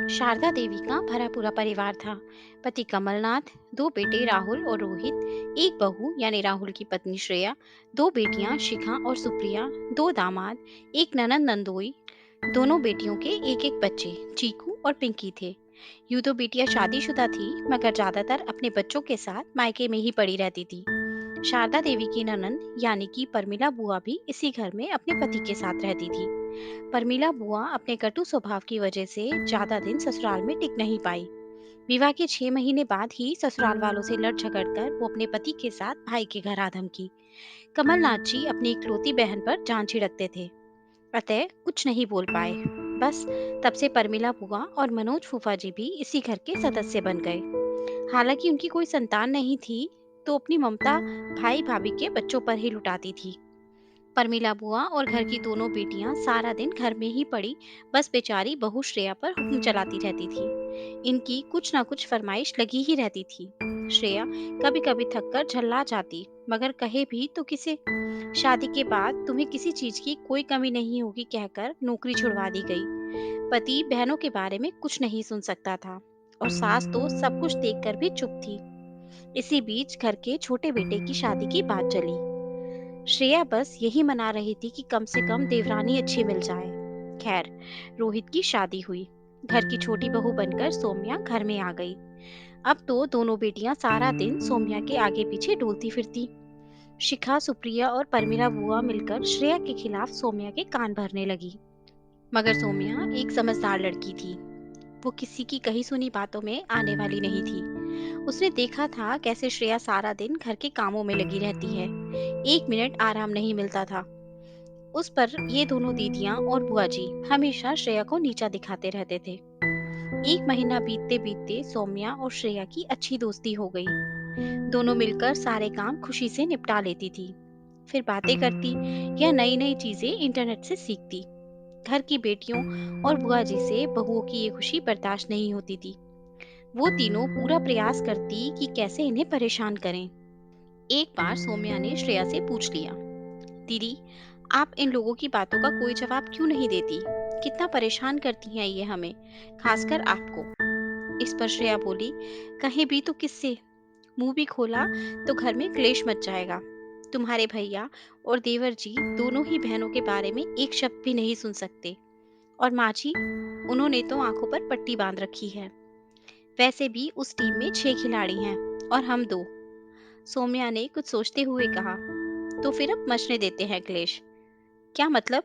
शारदा देवी का भरा पूरा परिवार था। पति कमलनाथ, दो बेटे राहुल और रोहित, एक बहू यानी राहुल की पत्नी श्रेया, दो बेटियां शिखा और सुप्रिया, दो दामाद, एक ननंद नंदोई। दोनों बेटियों के एक एक बच्चे चीकू और पिंकी थे। यूं तो बेटियां शादीशुदा थी, मगर ज्यादातर अपने बच्चों के साथ मायके में ही पड़ी रहती थी। शारदा देवी की ननंद यानी कि परमिला बुआ भी इसी घर में अपने पति के साथ रहती थी। परमिला बुआ अपने कटु स्वभाव की वजह से ज्यादा दिन ससुराल में टिक नहीं पाई। विवाह के 6 महीने बाद ही ससुराल वालों से लड़ झगड़ कर वो अपने पति के साथ भाई के घर आ धमकी। कमलनाथ जी अपनी इकलौती बहन पर जान छिड़कते थे, अतः कुछ नहीं बोल पाए। बस तब से परमिला बुआ और मनोज फूफा जी भी इसी घर के सदस्य बन गए। हालांकि उनकी कोई संतान नहीं थी, तो अपनी ममता भाई भाभी के बच्चों पर ही लुटाती थी। परमिला बुआ और घर की दोनों बेटियां सारा दिन घर में ही पड़ी, बस बेचारी बहू श्रेया पर हुक्म चलाती रहती थी। इनकी कुछ ना कुछ फरमाइश लगी ही रहती थी। श्रेया कभी कभी थक कर झल्ला जाती, मगर कहे भी तो किसे। शादी के बाद तुम्हें किसी चीज की कोई कमी नहीं होगी कहकर नौकरी छुड़वा दी गई। पति बहनों के बारे में कुछ नहीं सुन सकता था, और सास तो सब कुछ देखकर भी चुप थी। इसी बीच घर के छोटे बेटे की शादी की बात चली। श्रेया बस यही मना रही थी कि कम से कम देवरानी अच्छी मिल जाए। खैर, रोहित की शादी हुई। घर की छोटी बहू बनकर सौम्या घर में आ गई। अब तो दोनों बेटियां सारा दिन सौम्या के आगे पीछे डोलती फिरती। शिखा, सुप्रिया और परमिला बुआ मिलकर श्रेया के खिलाफ सौम्या के कान भरने लगी। मगर सौम्या एक समझदार लड़की थी। वो किसी की कही सुनी बातों में आने वाली नहीं थी। उसने देखा था कैसे श्रेया सारा दिन घर के कामों में लगी रहती है, एक मिनट आराम नहीं मिलता था। उस पर ये दोनों दीदियां और बुआ जी हमेशा श्रेया को नीचा दिखाते रहते थे। एक महीना बीतते बीतते सौम्या और श्रेया की अच्छी दोस्ती हो गई। दोनों मिलकर सारे काम खुशी से निपटा लेती थी, फिर बातें करती या नई नई चीजें इंटरनेट से सीखती। घर की बेटियों और बुआ जी से बहुओं की ये खुशी बर्दाश्त नहीं होती थी। वो तीनों पूरा प्रयास करती कि कैसे इन्हें परेशान करें। एक बार सौम्या ने श्रेया से पूछ लिया, दीदी, आप इन लोगों की बातों का कोई जवाब क्यों नहीं देती? कितना परेशान करती हैं ये हमें, खासकर आपको। इस पर श्रेया बोली, कहीं भी तो किससे? मुंह भी खोला तो घर में क्लेश मच जाएगा। तुम्हारे भैया और देवर जी दोनों ही बहनों के बारे में एक शब्द भी नहीं सुन सकते। और माँ जी, उन्होंने तो आंखों पर पट्टी बांध रखी है। वैसे भी उस टीम में 6 खिलाड़ी हैं और हम दो। सौम्या ने कुछ सोचते हुए कहा, तो फिर अब मचने देते हैं क्लेश। क्या मतलब?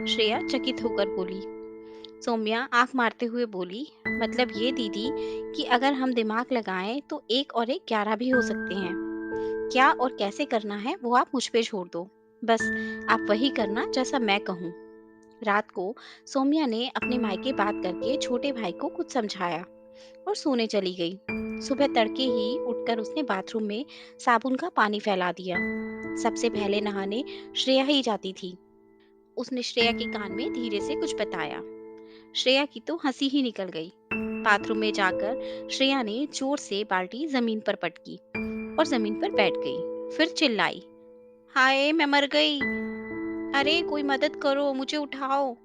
श्रेया चकित होकर बोली। सौम्या आंख मारते हुए बोली, मतलब ये दीदी कि अगर हम दिमाग लगाएं तो एक और एक 11 भी हो सकते हैं। क्या और कैसे करना है वो आप मुझ पे छोड़ दो। बस आप वही करना जैसा मैं कहूँ। रात को सौम्या ने अपने मायके बात करके छोटे भाई को कुछ समझाया और सोने चली गई। सुबह तड़के ही उठकर उसने बाथरूम में साबुन का पानी फैला दिया। सबसे पहले नहाने श्रेया ही जाती थी। उसने श्रेया के कान में धीरे से कुछ बताया। श्रेया की तो हंसी ही निकल गई। बाथरूम में जाकर श्रेया ने जोर से बाल्टी जमीन पर पटकी और जमीन पर बैठ गई। फिर चिल्लाई, हाय मैं मर गई, अरे कोई मदद करो, मुझे उठाओ।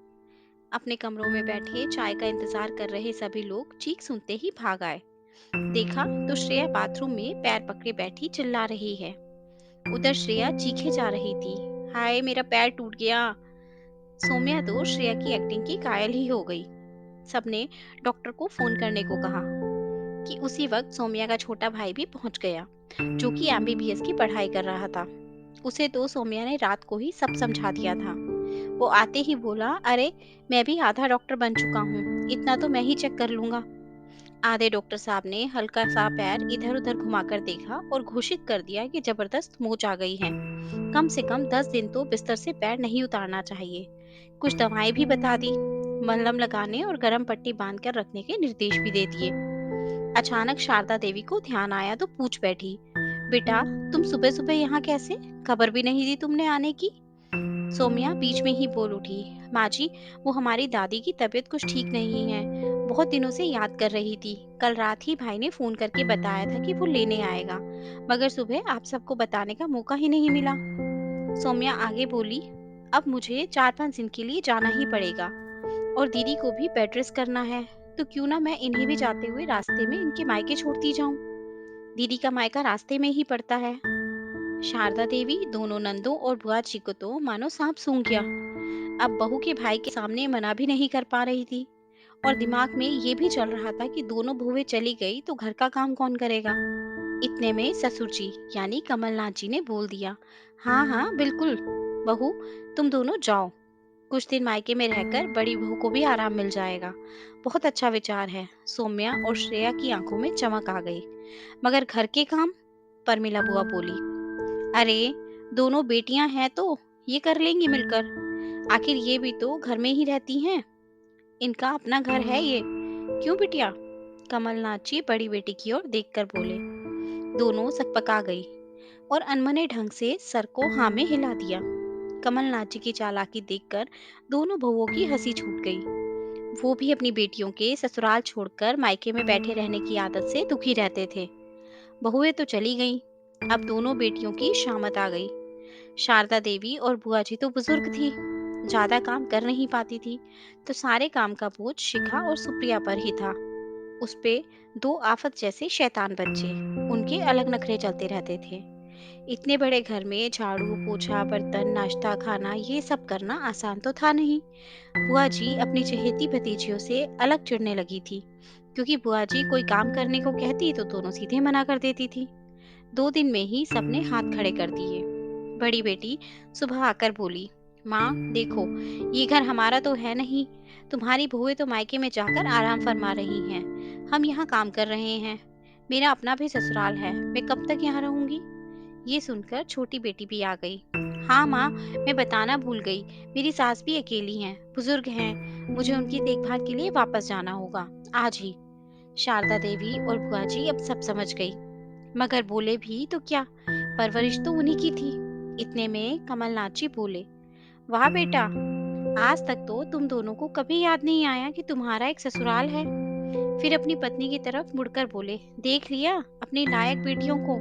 अपने कमरों में बैठे चाय का इंतजार कर रहे सभी लोग चीख सुनते ही भाग आए। देखा तो श्रेया बाथरूम में पैर पकड़े बैठी चिल्ला रही है। उधर श्रेया चीखे जा रही थी, हाय मेरा पैर टूट गया। सौम्या तो श्रेया की एक्टिंग की कायल ही हो गई। सबने डॉक्टर को फोन करने को कहा कि उसी वक्त सौम्या का छोटा भाई भी पहुंच गया, जो कि एमबीबीएस की पढ़ाई कर रहा था। उसे तो सौम्या ने रात को ही सब समझा दिया था। वो आते ही बोला, अरे मैं भी आधा डॉक्टर बन चुका हूँ, इतना तो मैं ही चेक कर लूंगा। आधे डॉक्टर साहब ने हल्का सा पैर इधर उधर घुमाकर देखा और घोषित कर दिया कि जबरदस्त मोच आ गई है। कम से कम 10 दिन तो बिस्तर से पैर नहीं उतारना चाहिए। कुछ दवाएं भी बता दी, मलहम लगाने और गर्म पट्टी बांध कर रखने के निर्देश भी दे दिए। अचानक शारदा देवी को ध्यान आया तो पूछ बैठी, बेटा तुम सुबह सुबह यहाँ कैसे? खबर भी नहीं दी तुमने आने की। सौम्या बीच में ही बोल उठी, माँ जी, वो हमारी दादी की तबीयत कुछ ठीक नहीं है, बहुत दिनों से याद कर रही थी। कल रात ही भाई ने फोन करके बताया था कि वो लेने आएगा, मगर सुबह आप सबको बताने का मौका ही नहीं मिला। सौम्या आगे बोली, अब मुझे 4-5 दिन के लिए जाना ही पड़ेगा और दीदी को भी बेड रेस्ट करना है। तो क्यों ना मैं इन्हें भी जाते हुए रास्ते में इनके मायके छोड़ती जाऊं। दीदी का मायका रास्ते में ही पड़ता है। शारदा देवी दोनों नंदों और बुआ जी को तो मानो सांप सूंघ गया। अब बहू के भाई के सामने मना भी नहीं कर पा रही थी, और दिमाग में ये भी चल रहा था कि दोनों बहुएं चली गई तो घर का काम कौन करेगा। इतने में ससुर जी यानी कमलनाथ जी ने बोल दिया, हाँ हाँ बिल्कुल, बहू तुम दोनों जाओ, कुछ दिन मायके में रहकर बड़ी बहू को भी आराम मिल जाएगा। बहुत अच्छा विचार है। सौम्या और श्रेया की आंखों में चमक आ गई। मगर घर के काम, परमिला बुआ बोली, अरे दोनों बेटियां हैं तो ये कर लेंगी मिलकर। आखिर ये भी तो घर में ही रहती हैं, इनका अपना घर है ये, क्यों बिटिया। कमलनाथ जी बड़ी बेटी की ओर देखकर बोले। दोनों सकपका गई और अनमने ढंग से सर को हाँ में हिला दिया। कमलनाथ जी की चालाकी देखकर दोनों बहुओं की हंसी छूट गई। वो भी अपनी बेटियों के ससुराल छोड़कर मायके में बैठे रहने की आदत से दुखी रहते थे। बहुएं तो चली गईं, अब दोनों बेटियों की शामत आ गई। शारदा देवी और बुआ जी तो बुजुर्ग थी, ज्यादा काम कर नहीं पाती थी, तो सारे काम का बोझ शिखा और सुप्रिया पर ही था। उस पे दो आफत जैसे शैतान बच्चे, उनके अलग नखरे चलते रहते थे। इतने बड़े घर में झाड़ू पोछा बर्तन नाश्ता खाना ये सब करना आसान तो था नहीं। बुआ जी अपनी चहेती भतीजियों से अलग चिढ़ने लगी थी, क्योंकि बुआ जी कोई काम करने को कहती तो दोनों सीधे मना कर देती थी। 2 दिन में ही सबने हाथ खड़े कर दिए। बड़ी बेटी सुबह आकर बोली, माँ देखो, ये घर हमारा तो है नहीं, तुम्हारी बहुएं तो मायके में जाकर आराम फरमा रही हैं, हम यहाँ काम कर रहे हैं। मेरा अपना भी ससुराल है, मैं कब तक यहाँ रहूंगी। ये सुनकर छोटी बेटी भी आ गई। हाँ माँ, मैं बताना भूल गई, मेरी सास भी अकेली हैं, बुजुर्ग हैं, मुझे उनकी देखभाल के लिए वापस जाना होगा आज ही। शारदा देवी और बुआ जी अब सब समझ गई, मगर बोले भी तो क्या, परवरिश तो उन्हीं की थी। इतने में कमलनाथ जी बोले, वाह बेटा, आज तक तो तुम दोनों को कभी याद नहीं आया कि तुम्हारा एक ससुराल है। फिर अपनी पत्नी की तरफ मुड़कर बोले, देख लिया अपनी लायक बेटियों को,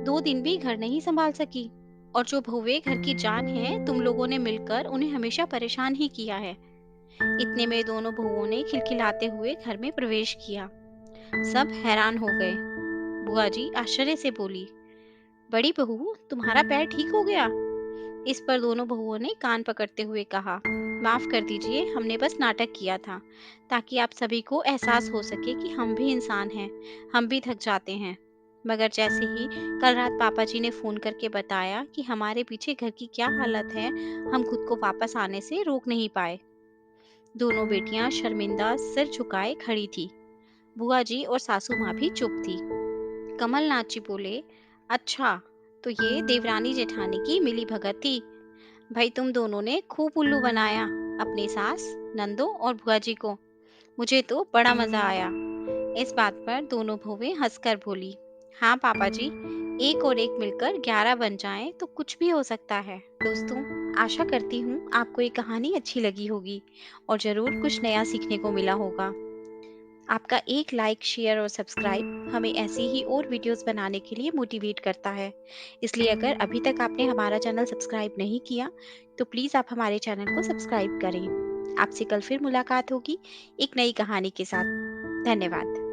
2 दिन भी घर नहीं संभाल सकी। और जो बहुएं घर की जान हैं, तुम लोगों ने मिलकर उन्हें हमेशा परेशान ही किया है। इतने में दोनों बहुओं ने खिलखिलाते हुए घर में प्रवेश किया। सब हैरान हो गए। बुआ जी आश्चर्य से बोली, बड़ी बहू तुम्हारा पैर ठीक हो गया। इस पर दोनों बहुओं ने कान पकड़ते हुए कहा, माफ कर दीजिए, हमने बस नाटक किया था, ताकि आप सभी को एहसास हो सके कि हम भी इंसान हैं, हम भी थक जाते हैं। मगर जैसे ही कल रात पापा जी ने फोन करके बताया कि हमारे पीछे घर की क्या हालत है, हम खुद को वापस आने से रोक नहीं पाए। दोनों बेटियां शर्मिंदा सिर झुकाए खड़ी थी। बुआ जी और सासू माँ भी चुप थी। कमलनाथ जी बोले, अच्छा, तो ये देवरानी जेठानी की मिली भगत थी। भाई तुम दोनों ने खूब उल्लू बनाया अपनी सास, नंदों और बुआ जी को। मुझे तो बड़ा मजा आया। इस बात पर दोनों बहुएं हंसकर बोली, हाँ पापा जी, एक और एक मिलकर 11 बन जाएं तो कुछ भी हो सकता है। दोस्तों, आशा करती हूँ आपको ये कहानी अच्छी लगी होगी और जरूर कुछ नया सीखने को मिला होगा। आपका एक लाइक शेयर और सब्सक्राइब हमें ऐसी ही और वीडियोस बनाने के लिए मोटिवेट करता है। इसलिए अगर अभी तक आपने हमारा चैनल सब्सक्राइब नहीं किया तो प्लीज़ आप हमारे चैनल को सब्सक्राइब करें। आपसे कल फिर मुलाकात होगी एक नई कहानी के साथ। धन्यवाद।